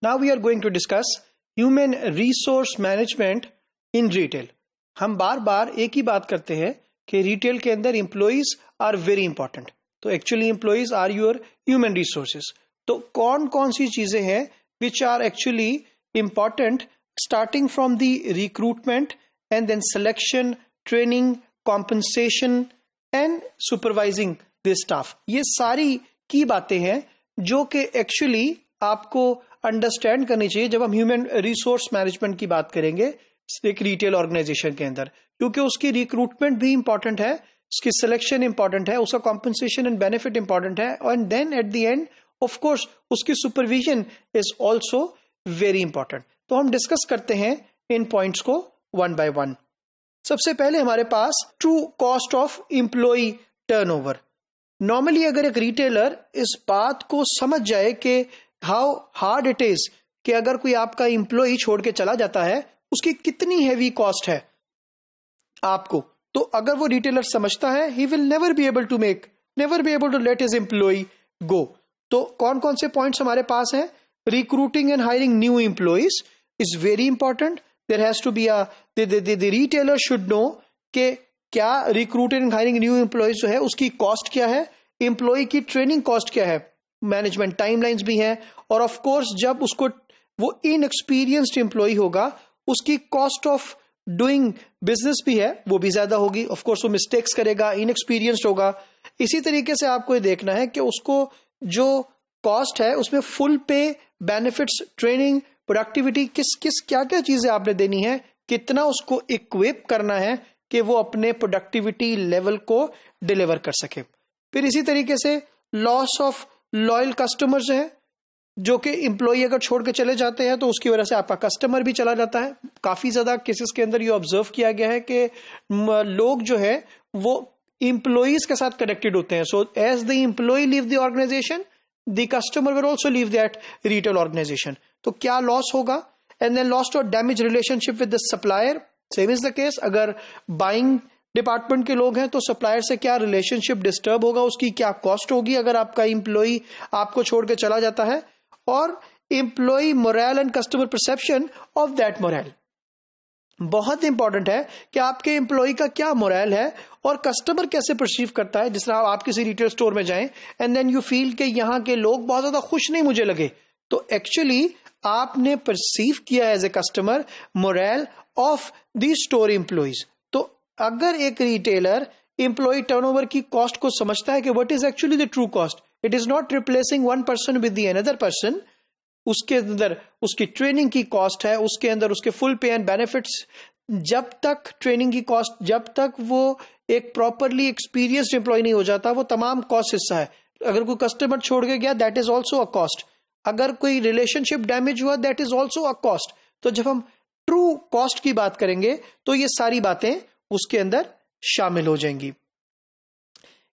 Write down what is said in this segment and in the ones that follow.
Now we are going to discuss human resource management in retail. हम बार बार एक ही बात करते हैं कि रिटेल के अंदर एम्प्लॉइज आर वेरी इंपॉर्टेंट. तो actually employees are your human resources. तो कौन कौन सी चीजें हैं which are actually important, starting from the recruitment and then selection, training, compensation and supervising the staff. ये सारी की बातें हैं जो कि एक्चुअली आपको अंडरस्टैंड करनी चाहिए जब हम ह्यूमन रिसोर्स मैनेजमेंट की बात करेंगे एक रिटेल ऑर्गेनाइजेशन के अंदर, क्योंकि उसकी रिक्रूटमेंट भी इंपॉर्टेंट है, उसकी सिलेक्शन इंपॉर्टेंट है, उसका कॉम्पनसेशन एंड बेनिफिट इंपॉर्टेंट है, and then at the end of course उसकी supervision is also very important. तो हम डिस्कस करते हैं इन पॉइंट्स को वन बाय वन. सबसे पहले हमारे पास true cost of employ turnover. Normally अगर एक रिटेलर इस बात को समझ जाए कि हाउ हार्ड इट इज कि अगर कोई आपका एम्प्लॉय छोड़ के चला जाता है उसकी कितनी हैवी कॉस्ट है आपको, तो अगर वो रिटेलर समझता है he will never be able to let his employ go. तो कौन कौन से पॉइंट्स हमारे पास हैं? Recruiting and hiring new employees is very important. There has to be the retailer should know कि क्या recruiting and hiring new employees जो है उसकी कॉस्ट क्या है, एम्प्लॉय की ट्रेनिंग कॉस्ट क्या है, मैनेजमेंट टाइमलाइंस भी है, और ऑफ कोर्स जब उसको वो इनएक्सपीरियंस्ड एम्प्लॉय होगा उसकी कॉस्ट ऑफ डूइंग बिजनेस भी है वो भी ज्यादा होगी. ऑफ कोर्स वो मिस्टेक्स करेगा, इनएक्सपीरियंस्ड होगा. इसी तरीके से आपको ये देखना है कि उसको जो कॉस्ट है उसमें फुल पे, बेनिफिट्स, ट्रेनिंग, प्रोडक्टिविटी, किस क्या क्या चीजें आपने देनी है, कितना उसको इक्विप करना है कि वो अपने प्रोडक्टिविटी लेवल को डिलीवर कर सके. फिर इसी तरीके से लॉस ऑफ लॉयल कस्टमर्स हैं, जो कि एम्प्लॉय अगर छोड़ के चले जाते हैं तो उसकी वजह से आपका कस्टमर भी चला जाता है. काफी ज्यादा केसेस के अंदर ये ऑब्जर्व किया गया है कि लोग जो है वो एम्प्लॉइज के साथ कनेक्टेड होते हैं. So as the employee leave the organization the customer will also leave that retail organization. तो क्या लॉस होगा? एंड देन लॉस और damage relationship with the supplier. Same is the case अगर बाइंग डिपार्टमेंट के लोग हैं तो सप्लायर से क्या रिलेशनशिप डिस्टर्ब होगा, उसकी क्या कॉस्ट होगी अगर आपका एम्प्लॉय आपको छोड़ के चला जाता है. और employee morale and customer perception of that morale. बहुत इंपॉर्टेंट है कि आपके एम्प्लॉय का क्या मोरल है और कस्टमर कैसे परसीव करता है. जिस तरह आप किसी रिटेल स्टोर में जाएं एंड देन यू फील कि यहाँ के लोग बहुत ज्यादा खुश नहीं मुझे लगे, तो एक्चुअली आपने परसीव किया as a customer morale of the store employees. तो अगर एक रिटेलर एम्प्लॉय टर्नओवर की कॉस्ट को समझता है कि what is actually the true cost, it is not replacing one person with the another person, उसके अंदर उसकी ट्रेनिंग की कॉस्ट है, उसके अंदर उसके फुल पे एंड बेनिफिट्स, जब तक ट्रेनिंग की कॉस्ट, जब तक वो एक प्रॉपरली एक्सपीरियंस्ड एम्प्लॉय नहीं हो जाता वो तमाम कॉस्ट हिस्सा है. अगर कोई कस्टमर छोड़ के गया that is also a cost. अगर कोई रिलेशनशिप डैमेज हुआ that is also a cost. तो जब हम ट्रू कॉस्ट की बात करेंगे तो ये सारी बातें उसके अंदर शामिल हो जाएंगी.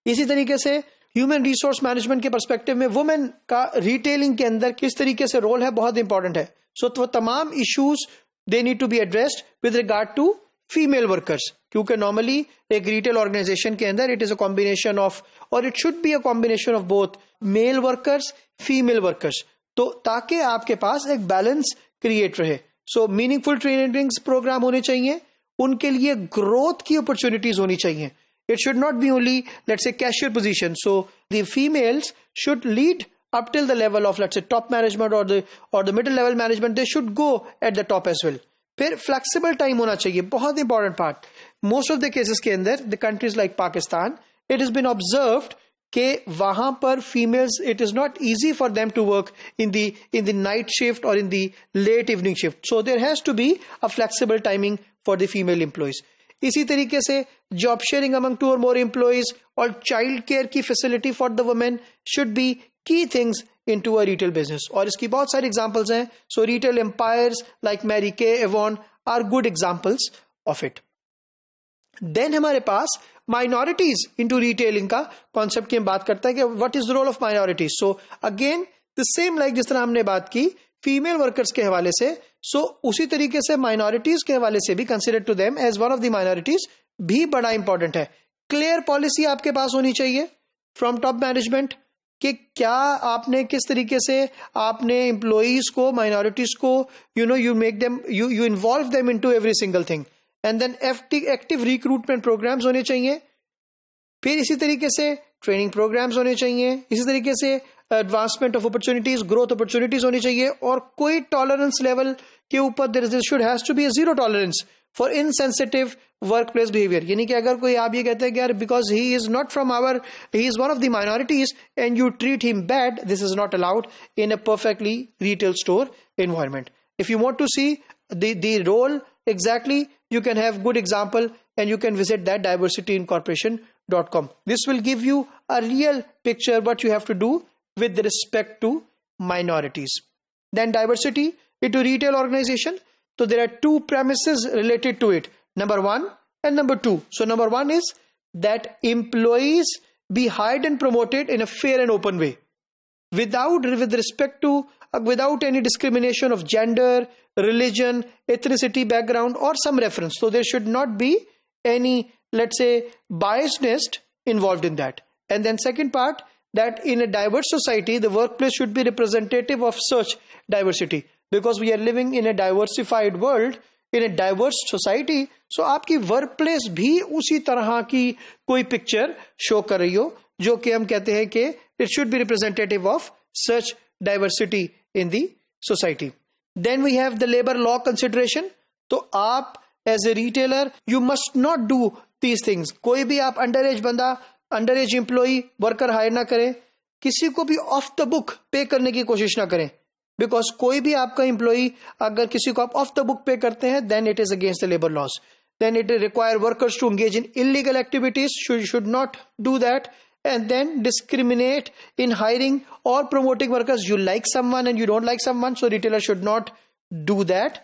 इसी तरीके से ह्यूमन रिसोर्स मैनेजमेंट के पर्सपेक्टिव में वुमेन का रिटेलिंग के अंदर किस तरीके से रोल है बहुत इंपॉर्टेंट है. सो तो तमाम issues they need to be addressed with regard to female workers, क्योंकि नॉर्मली एक रिटेल ऑर्गेनाइजेशन के अंदर it is a combination of, और it should be a combination of both male workers, female workers. तो ताकि आपके पास एक बैलेंस क्रिएट रहे. सो मीनिंगफुल ट्रेनिंग्स प्रोग्राम होने चाहिए, उनके लिए ग्रोथ की अपॉर्चुनिटीज होनी चाहिए. It should not be only, let's say, cashier position. So the females should lead up till the level of, let's say, top management or the middle level management. They should go at the top as well. फिर flexible time होना चाहिए, बहुत important part. Most of the cases के अंदर, the countries like Pakistan, it has been observed कि वहां पर females, it is not easy for them to work in the night shift or in the late evening shift. So there has to be a flexible timing for the female employees. इसी तरीके से job sharing among two और more employees और child care की facility for the women should be key things in to a retail business. और इसकी बहुत सारी एग्जांपल्स हैं. So retail empires like Mary Kay, Avon are good examples of it. Then हमारे पास minorities into retailing का concept की हम बात करते हैं कि what is the role of minorities. So again the same like जिस तरह हमने बात की फीमेल वर्कर्स के हवाले से, सो उसी तरीके से माइनॉरिटीज के हवाले से भी consider to them as one of the minorities भी बड़ा इंपॉर्टेंट है. क्लियर पॉलिसी आपके पास होनी चाहिए फ्रॉम टॉप मैनेजमेंट कि क्या आपने किस तरीके से आपने एम्प्लॉइज को, माइनॉरिटीज को, you make them, you involve them into every single thing. And then active recruitment programs होने चाहिए. फिर इसी तरीके से ट्रेनिंग प्रोग्राम्स होने चाहिए. इसी तरीके से advancement of opportunities, growth opportunities होनी चाहिए. और कोई टॉलरेंस लेवल के ऊपर there should has to be a zero tolerance for insensitive work place behaviour. यानी कि अगर कोई आप ये कहते हैं कि यार because he is not from our, he is one of the minorities and you treat him bad, this is not allowed in a perfectly retail store environment. If you want to see the role exactly, you can have good example and you can visit that diversityincorporation.com. This will give you a real picture what you have to do with respect to minorities. Then diversity into retail organization. So there are two premises related to it, number 1 and number 2. So number 1 is that employees be hired and promoted in a fair and open way, with respect to without any discrimination of gender, religion, ethnicity, background, or some reference. So there should not be any, let's say, biasness involved in that. And then second part, that in a diverse society, the workplace should be representative of such diversity, because we are living in a diversified world, in a diverse society. So आपकी workplace भी उसी तरह की कोई picture show कर रही हो, जो कि हम कहते हैं कि it should be representative of such diversity in the society. Then we have the labor law consideration. तो आप as a retailer, you must not do these things. कोई भी आप अंडर एज बंदा, under age employee, worker hire ना करें. किसी को भी ऑफ द बुक पे करने की कोशिश ना करें, बिकॉज कोई भी आपका एम्प्लॉई अगर किसी को आप ऑफ द बुक पे करते हैं, then it is against the labour laws. Then it require workers to engage in illegal activities. Should not do that. And then discriminate in hiring or promoting workers. You like someone and you don't like someone, so retailer should not do that.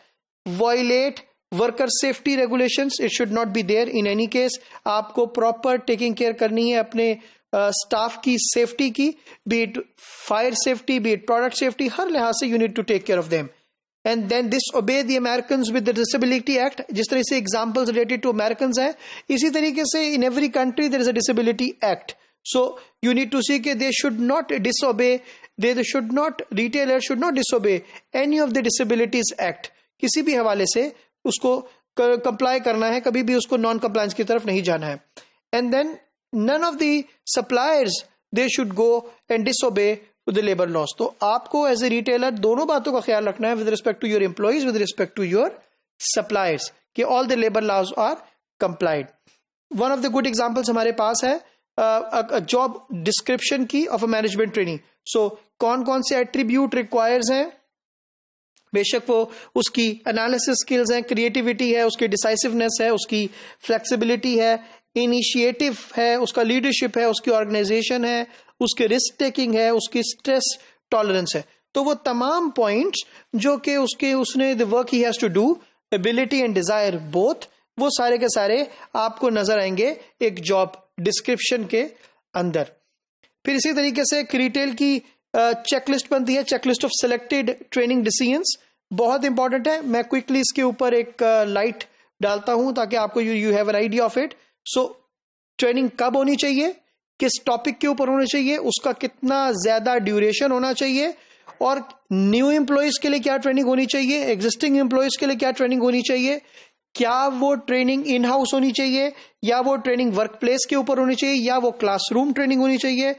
Violate worker safety regulations, it should not be there in any case. आपको proper taking care करनी है अपने staff की safety की, be it fire safety, be it product safety, हर लिहाज से you need to take care of them. And then disobey the Americans with the Disability Act. जिस तरह से examples related to Americans हैं, इसी तरीके से in every country there is a Disability Act. So you need to see that they should not disobey, retailer should not disobey any of the Disabilities Act. किसी भी हवाले से उसको comply करना है, कभी भी उसको non compliance की तरफ नहीं जाना है. And then none of the suppliers, they should go and disobey the labor laws. तो आपको as a retailer दोनों बातों का ख्याल रखना है, with respect to your employees, with respect to your suppliers, कि all the labor laws are complied. One of the good examples हमारे पास है जॉब डिस्क्रिप्शन की ऑफ अ मैनेजमेंट ट्रेनिंग. सो कौन कौन से एट्रीब्यूट रिक्वायर्स हैं, बेशक वो उसकी एनालिसिस स्किल्स हैं, क्रिएटिविटी है, उसकी डिसाइसिवनेस है, उसकी फ्लेक्सिबिलिटी है, इनिशिएटिव है, उसका लीडरशिप है, उसकी ऑर्गेनाइजेशन है, उसके रिस्क टेकिंग है, उसकी स्ट्रेस टॉलरेंस है. तो वो तमाम पॉइंट्स जो कि उसने the work he has to do, ability and desire both, वो सारे के सारे आपको नजर आएंगे एक जॉब डिस्क्रिप्शन के अंदर. फिर इसी तरीके से एक रिटेल की चेकलिस्ट बनती है, checklist of selected training decisions. बहुत इंपॉर्टेंट है, मैं क्विकली इसके ऊपर एक लाइट डालता हूं ताकि आपको you have an idea of it. So training कब होनी चाहिए, किस टॉपिक के ऊपर होनी चाहिए, उसका कितना ज्यादा ड्यूरेशन होना चाहिए, और न्यू एम्प्लॉयज के लिए क्या ट्रेनिंग होनी चाहिए, एग्जिस्टिंग एम्प्लॉयज के लिए क्या ट्रेनिंग होनी चाहिए, क्या वो ट्रेनिंग इन हाउस होनी चाहिए, या वो ट्रेनिंग वर्क प्लेस के ऊपर होनी चाहिए, या वो क्लासरूम ट्रेनिंग होनी चाहिए,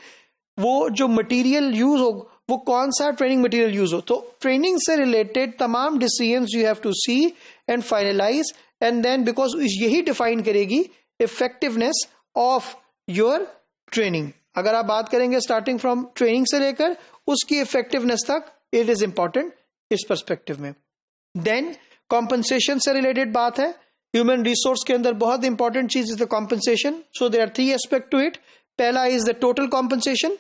वो जो मटेरियल यूज हो वो कौन सा ट्रेनिंग मटेरियल यूज हो. तो ट्रेनिंग से रिलेटेड तमाम decisions you have to see and finalize, and then because यही डिफाइन करेगी इफेक्टिवनेस ऑफ योर ट्रेनिंग. अगर आप बात करेंगे स्टार्टिंग फ्रॉम ट्रेनिंग से लेकर उसकी इफेक्टिवनेस तक, इट इज इंपॉर्टेंट इस पर्सपेक्टिव में. देन कॉम्पनसेशन से रिलेटेड बात है. ह्यूमन रिसोर्स के अंदर बहुत इंपॉर्टेंट चीज is the compensation. So there are 3 aspect to it. पहला is the total compensation,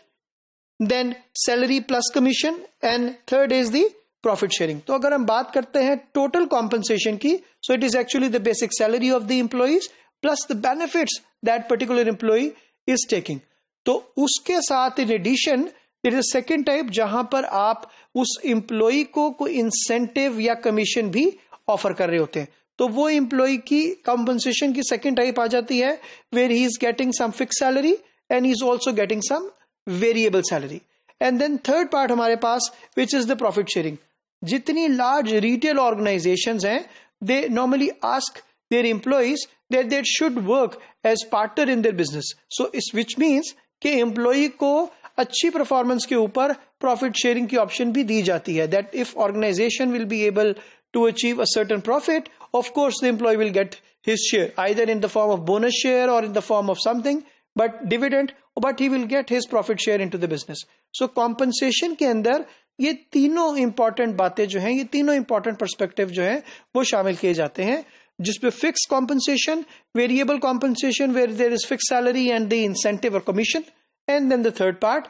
then salary plus commission, and third is the profit sharing. तो अगर हम बात करते हैं टोटल कॉम्पनसेशन की, so it is actually the basic salary of the employees plus the benefits that particular employee is taking. तो उसके साथ in addition it is second type जहां पर आप उस एम्प्लॉई को कोई इंसेंटिव या कमीशन भी ऑफर कर रहे होते हैं. तो वो एम्प्लॉय की कॉम्पनसेशन की सेकंड टाइप आ जाती है, where he is getting some fix salary and he is also getting some variable salary. And then third part हमारे पास which is the profit sharing. जितनी लार्ज रिटेल ऑर्गेनाइजेशंस हैं, they normally ask their employees that they should work as partner in their business. So इस which means कि employ को अच्छी performance के ऊपर प्रॉफिट शेयरिंग की ऑप्शन भी दी जाती है. That if organization will be able to achieve a certain profit, of course the employee will get his share either in the form of bonus share or in the form of something but dividend, but he will get his profit share into the business. So compensation के अंदर ये तीनों important बातें जो हैं, ये तीनों important perspective जो हैं वो शामिल किए जाते हैं, जिसपे fix compensation, variable compensation where there is fix salary and the incentive और commission, and then the third part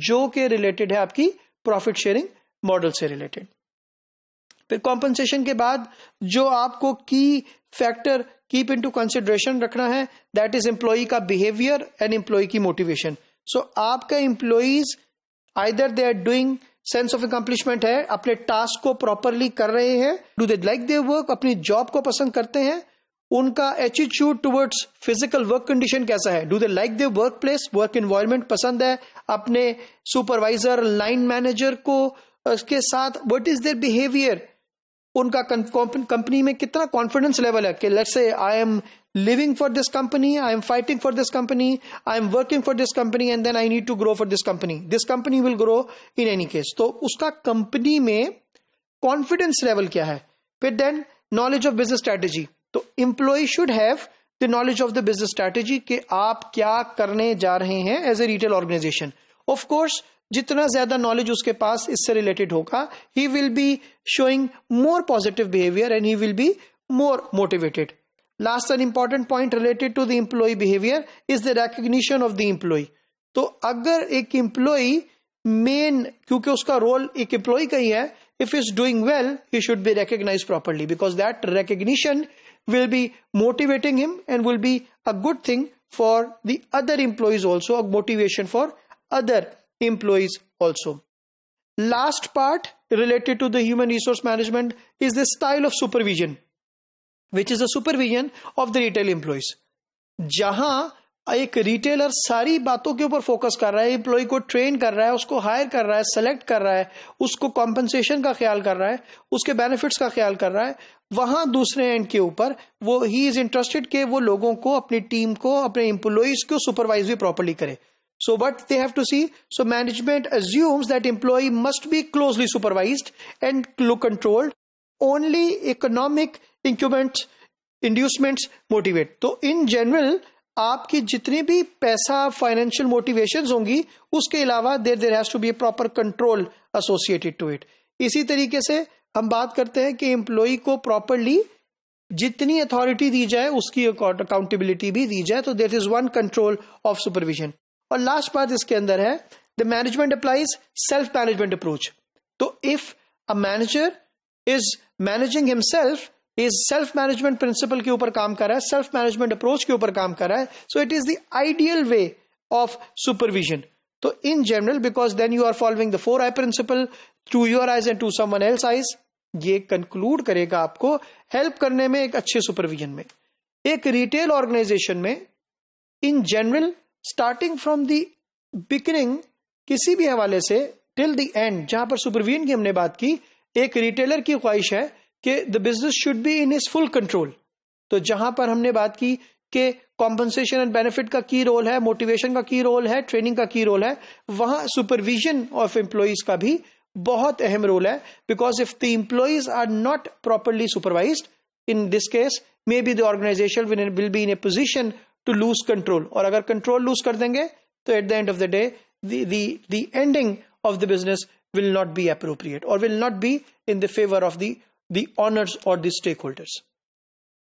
जो के रिलेटेड है आपकी प्रॉफिट शेयरिंग मॉडल से रिलेटेड. फिर कॉम्पनसेशन के बाद जो आपको की फैक्टर कीप इनटू कंसिडरेशन रखना है, दैट इज एम्प्लॉई का बिहेवियर एंड एम्प्लॉई की मोटिवेशन. सो आपका employees either they are doing sense of accomplishment है, अपने टास्क को प्रॉपरली कर रहे हैं, do they like their work, अपनी जॉब को पसंद करते हैं, उनका attitude towards physical work condition कैसा है, do they like their work place, work environment पसंद है, अपने सुपरवाइजर लाइन मैनेजर को उसके साथ व्हाट इज देयर बिहेवियर, उनका कंपनी में कितना कॉन्फिडेंस लेवल है कि let's say I am living for this company, I am fighting for this company, I am working for this company and then I need to grow for this company will grow in any case. तो उसका company में confidence level क्या है. फिर then knowledge of business strategy. तो employ should have the knowledge of the business strategy कि आप क्या करने जा रहे हैं as a retail organization. Of course जितना ज्यादा नॉलेज उसके पास इससे रिलेटेड होगा, he will be showing more positive behaviour and he will be more motivated. Last and important point related to the employee behaviour is the recognition of the employee. तो अगर एक employ main, क्योंकि उसका role एक employ का ही है, if is doing well he should be recognized properly because that recognition will be motivating him and will be a good thing for the other employees also, a motivation for other employees also. Last part related to the human resource management is the style of supervision, which is the supervision of the retail employees. जहां एक retailer सारी बातों के ऊपर focus कर रहा है, employ को ट्रेन कर रहा है, उसको हायर कर रहा है, सेलेक्ट कर रहा है, उसको कॉम्पनसेशन का ख्याल कर रहा है, उसके बेनिफिट्स का ख्याल कर रहा है, वहां दूसरे एंड के ऊपर वो ही इज इंटरेस्टेड कि वो लोगों को, अपनी टीम को, अपने एम्प्लॉइज को सुपरवाइज भी प्रॉपरली करे. So what they have to see, so management assumes that employee must be closely supervised and controlled. Only economic inducements motivate. तो in general आपकी जितनी भी पैसा फाइनेंशियल मोटिवेशंस होंगी, उसके अलावा there has to be a proper control associated to it. इसी तरीके से हम बात करते हैं कि एम्प्लॉय को प्रॉपरली जितनी अथॉरिटी दी जाए उसकी अकाउंटेबिलिटी भी दी जाए. तो there is one control of supervision. और लास्ट बात इसके अंदर है the management applies self management approach. तो if a manager is managing himself, is self management principle के ऊपर काम कर रहा है, सेल्फ मैनेजमेंट अप्रोच के ऊपर काम कर रहा है, so it is the ideal way of supervision. तो in general because then you are following the 4I principle to your eyes and to someone else eyes. ये कंक्लूड करेगा आपको हेल्प करने में एक अच्छे सुपरविजन में. एक रिटेल ऑर्गेनाइजेशन में in general starting from the beginning किसी भी हवाले से टिल द एंड, जहां पर सुपरविजन की हमने बात की, एक रिटेलर की ख्वाहिश है कि the business should be in his full control. तो जहां पर हमने बात की कि कॉम्पनसेशन एंड बेनिफिट का की रोल है, मोटिवेशन का की रोल है, ट्रेनिंग का की रोल है, वहां सुपरविजन ऑफ एम्प्लॉइज का भी बहुत अहम रोल है. Because if the employees are not properly supervised, in this case may be the organization will be in a position to lose control. और अगर कंट्रोल लूज कर देंगे तो at the end of the day the ending of the business will not be appropriate or will not be in the favor of the owners or the stakeholders.